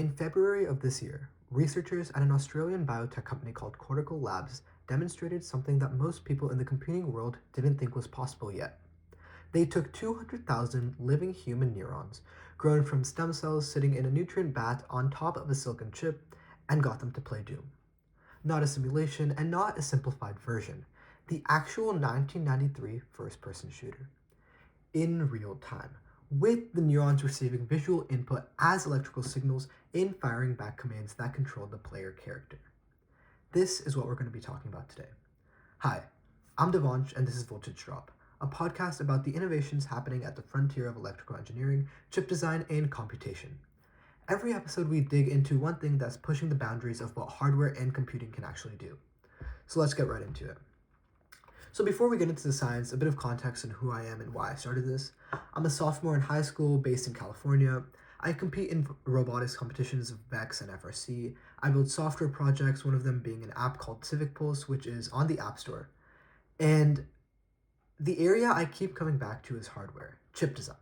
In February of this year, researchers at an Australian biotech company called Cortical Labs demonstrated something that most people in the computing world didn't think was possible yet. They took 200,000 living human neurons, grown from stem cells sitting in a nutrient bath on top of a silicon chip, and got them to play Doom. Not a simulation and not a simplified version, the actual 1993 first-person shooter. In real time, with the neurons receiving visual input as electrical signals and firing back commands that control the player character. This is what we're going to be talking about today. Hi, I'm Devansh and this is Voltage Drop, a podcast about the innovations happening at the frontier of electrical engineering, chip design, and computation. Every episode we dig into one thing that's pushing the boundaries of what hardware and computing can actually do. So let's get right into it. So before we get into the science, a bit of context on who I am and why I started this. I'm a sophomore in high school based in California. I compete in robotics competitions of VEX and FRC. I build software projects, one of them being an app called Civic Pulse, which is on the App Store. And the area I keep coming back to is hardware, chip design.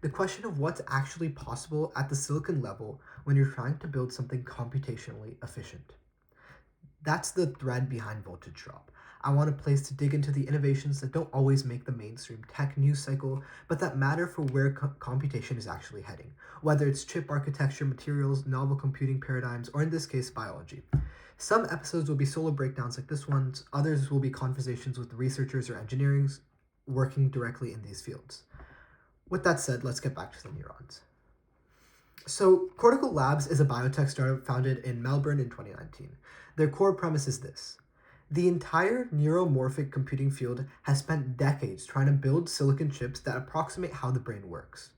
The question of what's actually possible at the silicon level when you're trying to build something computationally efficient. That's the thread behind Voltage Drop. I want a place to dig into the innovations that don't always make the mainstream tech news cycle, but that matter for where computation is actually heading, whether it's chip architecture, materials, novel computing paradigms, or in this case, biology. Some episodes will be solo breakdowns like this one, others will be conversations with researchers or engineers working directly in these fields. With that said, let's get back to the neurons. So, Cortical Labs is a biotech startup founded in Melbourne in 2019. Their core premise is this. The entire neuromorphic computing field has spent decades trying to build silicon chips that approximate how the brain works.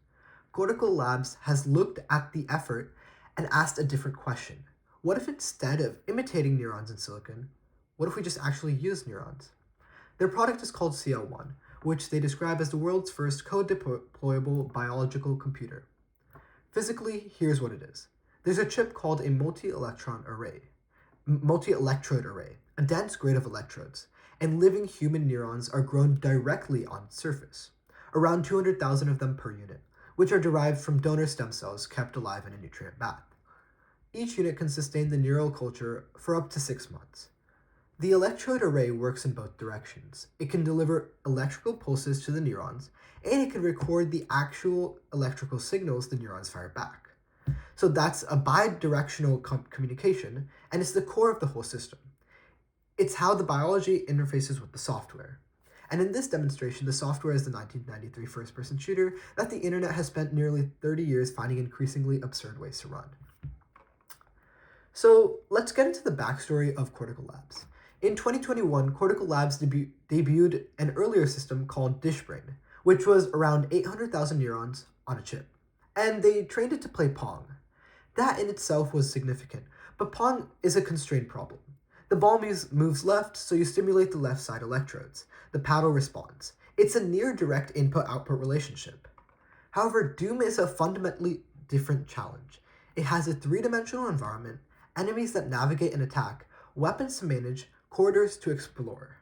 Cortical Labs has looked at the effort and asked a different question. What if instead of imitating neurons in silicon, what if we just actually use neurons? Their product is called CL1, which they describe as the world's first code-deployable biological computer. Physically, here's what it is. There's a chip called a multi-electrode array, a dense grid of electrodes, and living human neurons are grown directly on its surface, around 200,000 of them per unit, which are derived from donor stem cells kept alive in a nutrient bath. Each unit can sustain the neural culture for up to 6 months. The electrode array works in both directions. It can deliver electrical pulses to the neurons, and it can record the actual electrical signals the neurons fire back. So that's a bi-directional communication, and it's the core of the whole system. It's how the biology interfaces with the software. And in this demonstration, the software is the 1993 first-person shooter that the internet has spent nearly 30 years finding increasingly absurd ways to run. So let's get into the backstory of Cortical Labs. In 2021, Cortical Labs debuted an earlier system called DishBrain, which was around 800,000 neurons on a chip. And they trained it to play Pong. That in itself was significant, but Pong is a constrained problem. The ball moves left, so you stimulate the left side electrodes. The paddle responds. It's a near direct input-output relationship. However, Doom is a fundamentally different challenge. It has a three-dimensional environment, enemies that navigate and attack, weapons to manage, corridors to explore.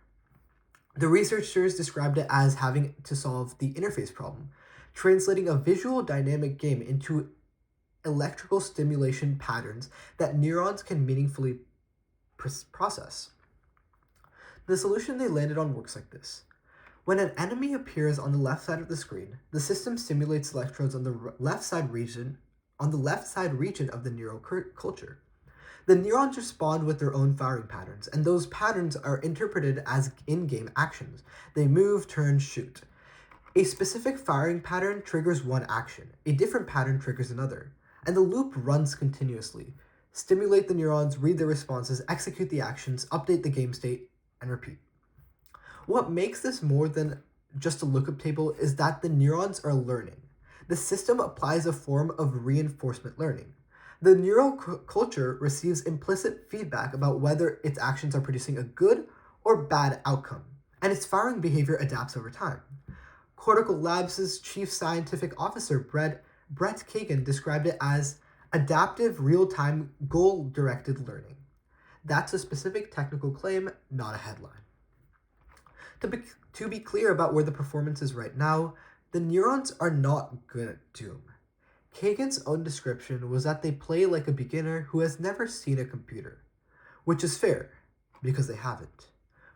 The researchers described it as having to solve the interface problem, translating a visual dynamic game into electrical stimulation patterns that neurons can meaningfully process. The solution they landed on works like this. When an enemy appears on the left side of the screen, the system stimulates electrodes on the left side region of the neural culture. The neurons respond with their own firing patterns, and those patterns are interpreted as in-game actions. They move, turn, shoot. A specific firing pattern triggers one action. A different pattern triggers another. And the loop runs continuously. Stimulate the neurons, read their responses, execute the actions, update the game state, and repeat. What makes this more than just a lookup table is that the neurons are learning. The system applies a form of reinforcement learning. The neural culture receives implicit feedback about whether its actions are producing a good or bad outcome, and its firing behavior adapts over time. Cortical Labs' chief scientific officer, Brett Kagan, described it as adaptive real-time goal-directed learning. That's a specific technical claim, not a headline. To be clear about where the performance is right now, the neurons are not good at Doom. Kagan's own description was that they play like a beginner who has never seen a computer, which is fair, because they haven't.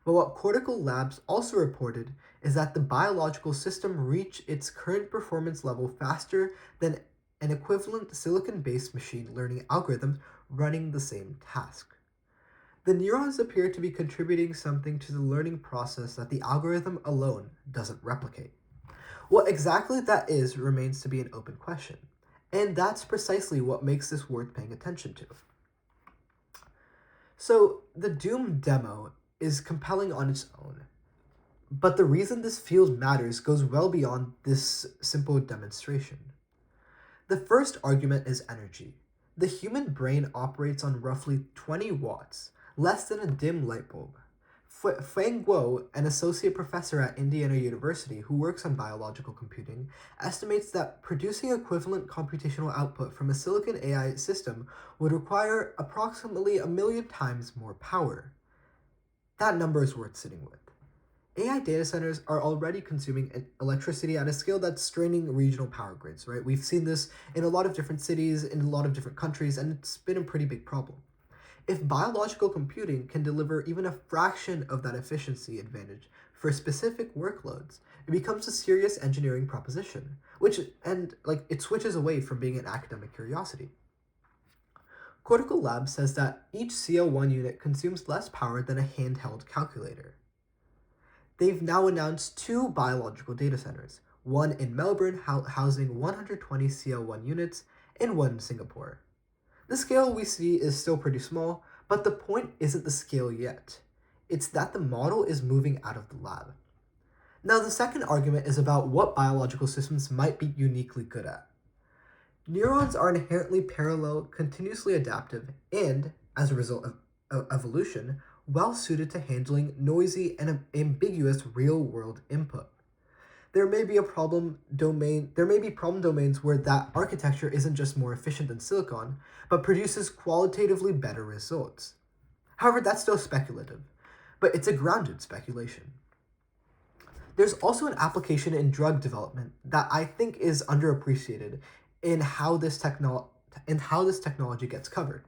But what Cortical Labs also reported is that the biological system reached its current performance level faster than an equivalent silicon-based machine learning algorithm running the same task. The neurons appear to be contributing something to the learning process that the algorithm alone doesn't replicate. What exactly that is remains to be an open question, and that's precisely what makes this worth paying attention to. So, the Doom demo is compelling on its own, but the reason this field matters goes well beyond this simple demonstration. The first argument is energy. The human brain operates on roughly 20 watts, less than a dim light bulb. Feng Guo, an associate professor at Indiana University who works on biological computing, estimates that producing equivalent computational output from a silicon AI system would require approximately 1,000,000 times more power. That number is worth sitting with. AI data centers are already consuming electricity at a scale that's straining regional power grids, right? We've seen this in a lot of different cities, in a lot of different countries, and it's been a pretty big problem. If biological computing can deliver even a fraction of that efficiency advantage for specific workloads, it becomes a serious engineering proposition, it switches away from being an academic curiosity. Cortical Labs says that each CO1 unit consumes less power than a handheld calculator. They've now announced 2 biological data centers, one in Melbourne housing 120 CO1 units and one in Singapore. The scale we see is still pretty small, but the point isn't the scale yet. It's that the model is moving out of the lab. Now, the second argument is about what biological systems might be uniquely good at. Neurons are inherently parallel, continuously adaptive, and, as a result of evolution, well suited to handling noisy and ambiguous real-world input. There may be problem domains where that architecture isn't just more efficient than silicon, but produces qualitatively better results. However, that's still speculative, but it's a grounded speculation. There's also an application in drug development that I think is underappreciated in how this technology gets covered.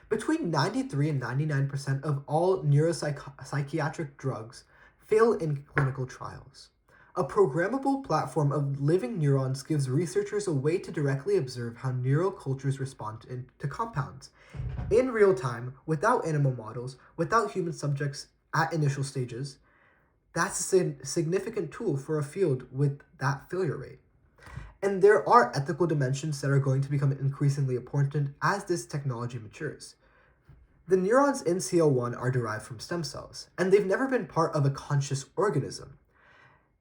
Between 93 and 99% of all neuropsychiatric drugs fail in clinical trials. A programmable platform of living neurons gives researchers a way to directly observe how neural cultures respond to compounds. In real time, without animal models, without human subjects at initial stages, that's a significant tool for a field with that failure rate. And there are ethical dimensions that are going to become increasingly important as this technology matures. The neurons in CO1 are derived from stem cells, and they've never been part of a conscious organism.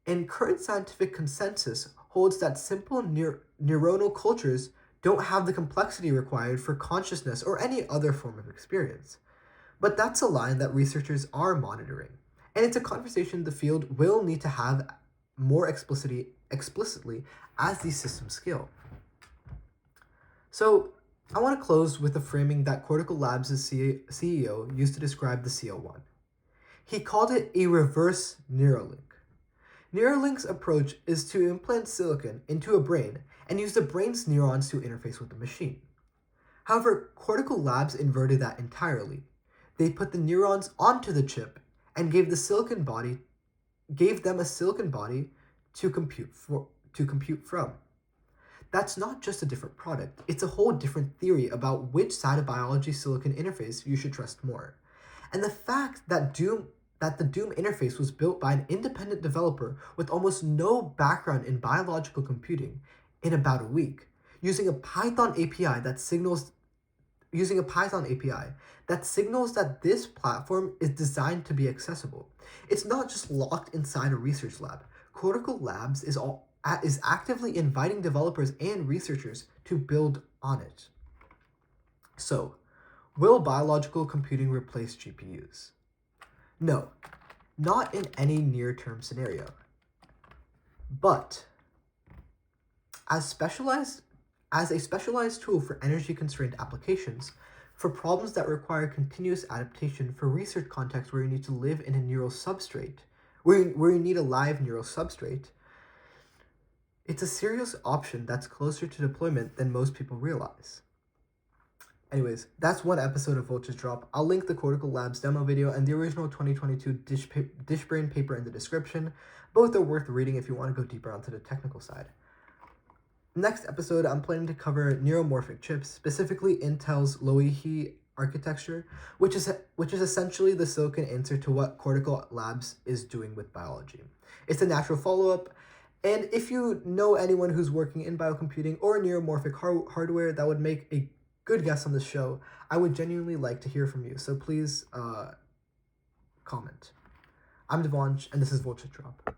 And current scientific consensus holds that simple neuronal cultures don't have the complexity required for consciousness or any other form of experience. But that's a line that researchers are monitoring, and it's a conversation the field will need to have more explicitly as these systems scale. So, I want to close with a framing that Cortical Labs' CEO used to describe the CO1. He called it a reverse Neuralink. Neuralink's approach is to implant silicon into a brain and use the brain's neurons to interface with the machine. However, Cortical Labs inverted that entirely. They put the neurons onto the chip and gave them a silicon body to compute from. That's not just a different product, it's a whole different theory about which side of biology silicon interface you should trust more. And the fact that the Doom interface was built by an independent developer with almost no background in biological computing in about a week, using a Python API that signals that this platform is designed to be accessible. It's not just locked inside a research lab. Cortical Labs is actively inviting developers and researchers to build on it. So, will biological computing replace GPUs? No, not in any near-term scenario. But as a specialized tool for energy-constrained applications, for problems that require continuous adaptation, for research contexts where you need to live in a neural substrate, where you need a live neural substrate, It's a serious option that's closer to deployment than most people realize. Anyways, that's one episode of Voltage Drop. I'll link the Cortical Labs demo video and the original 2022 Dishbrain paper in the description. Both are worth reading if you want to go deeper onto the technical side. Next episode, I'm planning to cover neuromorphic chips, specifically Intel's Loihi architecture, which is essentially the silicon answer to what Cortical Labs is doing with biology. It's a natural follow-up, and if you know anyone who's working in biocomputing or neuromorphic hardware that would make a good guest on this show, I would genuinely like to hear from you, so please comment. I'm Devansh, and this is Voltage Drop.